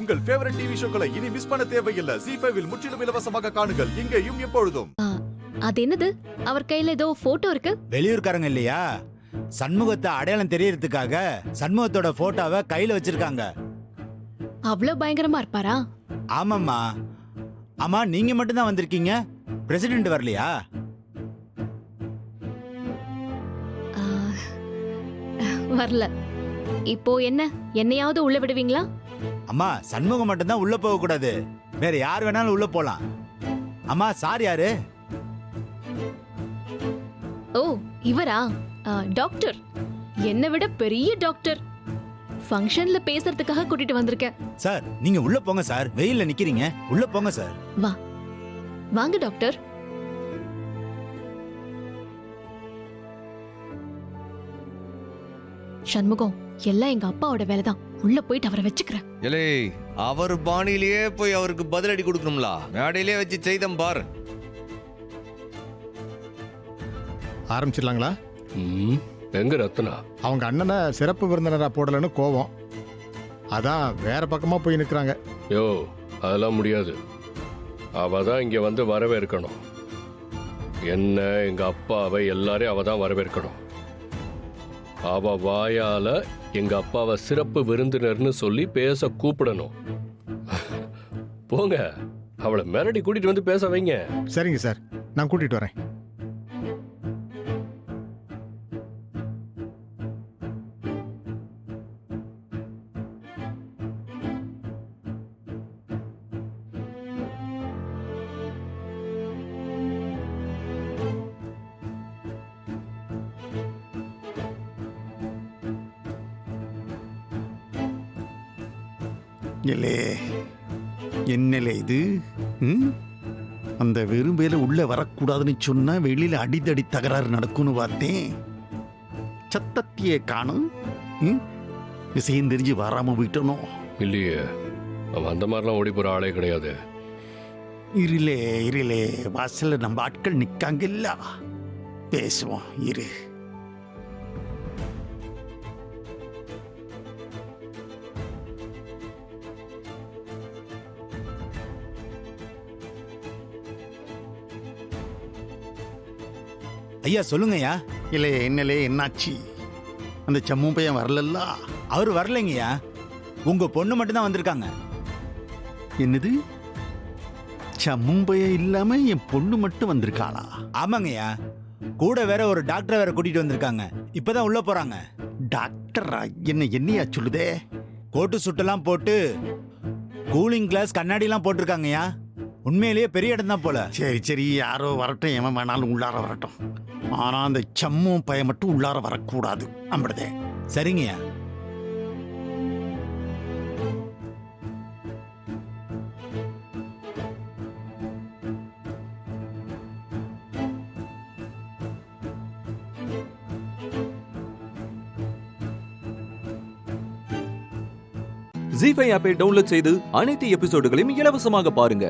உங்கள் favourite TV ஷோக்களை இனி miss பண்ண தேவையில்லை. ZEE5 இல் முற்றிலும் இலவசமாக காணுங்கள், இங்கேயும் எப்பொழுதும். அது என்னது? அவர் கையில ஏதோ போட்டோ இருக்கு. வெளியூர்காரங்க இல்லையா, சண்முகத்தை அடையாளம் தெரியறதுக்காக சண்முகத்தோட போட்டோவை கையில வச்சிருக்காங்க. அவ்வளவு பயங்கரமா இருப்பாரா? ஆமாம்மா. ஆமா, நீங்க மட்டும் தான் வந்திருக்கீங்க, பிரசிடென்ட் வரலையா? வரல. இப்போ என்ன, என்னையாவது உள்ள விடுவீங்களா? அம்மா, சண்முகம் மட்டும் தான் உள்ள போக கூடாது, வேற யார் வேணாலும் உள்ள போலாம். அம்மா, சார் யாரு? ஓ, இவரா? டாக்டர். என்னை விட பெரிய டாக்டர். ஃபங்க்ஷன்ல பேசுறதுக்காக கூட்டிட்டு வந்திருக்கேன். சார், நீங்க உள்ள போங்க சார், வெயில்ல நிக்கிறீங்க, உள்ள போங்க சார். வா, வாங்க டாக்டர். சண்முகம், எல்லாம் எங்க அப்பாவோட வேலைதான். உள்ள போயிட்டு அவரை வச்சுக்கிறேன். ஏலே, அவர் பாணியிலேயே போய் அவருக்கு பதிலடி கொடுக்கணும்ல, மேடையிலே வச்சு செய்தம் பாரு. ஆரம்பிச்சிடலாங்களா? எங்க ரத்னா? அவங்க அண்ணனை சிறப்பு விருந்தினரா போடலன்னு கோவம், அதான் வேற பக்கமா போய் நிற்கிறாங்க. யோ, அதெல்லாம் முடியாது. அவ தான் இங்க வந்து வரவேற்கணும். என்ன, எங்க அப்பாவை எல்லாரையும் அவ தான் வரவேற்கணும். அவ வாயால எங்க அப்பாவை சிறப்பு விருந்தினர்னு சொல்லி பேச கூப்பிடணும். போங்க, அவளை மிரட்டி கூட்டிட்டு வந்து பேச வைங்க. சரிங்க சார், நான் கூட்டிட்டு வரேன். என்னலே இது? அந்த வெறும்பேல உள்ள வரக்கூடாதுன்னு சொன்னா வெளியில அடிதடி தகராறு நடக்கும்னு பார்த்தேன். சத்தத்தையே காணும். விஷயம் தெரிஞ்சு வராம போயிட்டனோ? இல்லையே, அவன் அந்த மாதிரிலாம் ஓடி போற ஆளே கிடையாது. இருளே வாசல்ல நம்ம ஆட்கள் நிக்காங்க இல்ல, பேசுவோம் இரு. ஐயா, சொல்லுங்கய்யா. இல்லை, என்னலே என்னாச்சு? அந்த சம்மு பையன் வரலல்ல? அவர் வரலைங்கய்யா, உங்க பொண்ணு மட்டும் தான் வந்திருக்காங்க. என்னது? சம்மு பையன் இல்லாம என் பொண்ணு மட்டும் வந்திருக்காளா? ஆமாங்கய்யா, கூட வேற ஒரு டாக்டரை வேற கூட்டிட்டு வந்திருக்காங்க, இப்பதான் உள்ள போறாங்க. டாக்டரா? என்னையா சொல்லுதே? கோட்டு சுட்டெல்லாம் போட்டு கூலிங் கிளாஸ் கண்ணாடிலாம் போட்டிருக்காங்கய்யா. உண்மையிலேயே பெரிய இடம் தான் போல. சரி, யாரோ வரட்டும், எவன் வேணாலும் உள்ளார வரட்டும். ஆனா அந்த சம்மு பையன் மட்டும் உள்ளார வரக்கூடாது. அம்படுதே. சரிங்கய்யா. ZEE5 ஆப்பை டவுன்லோட் செய்து அனைத்து எபிசோடுகளையும் இலவசமாக பாருங்க.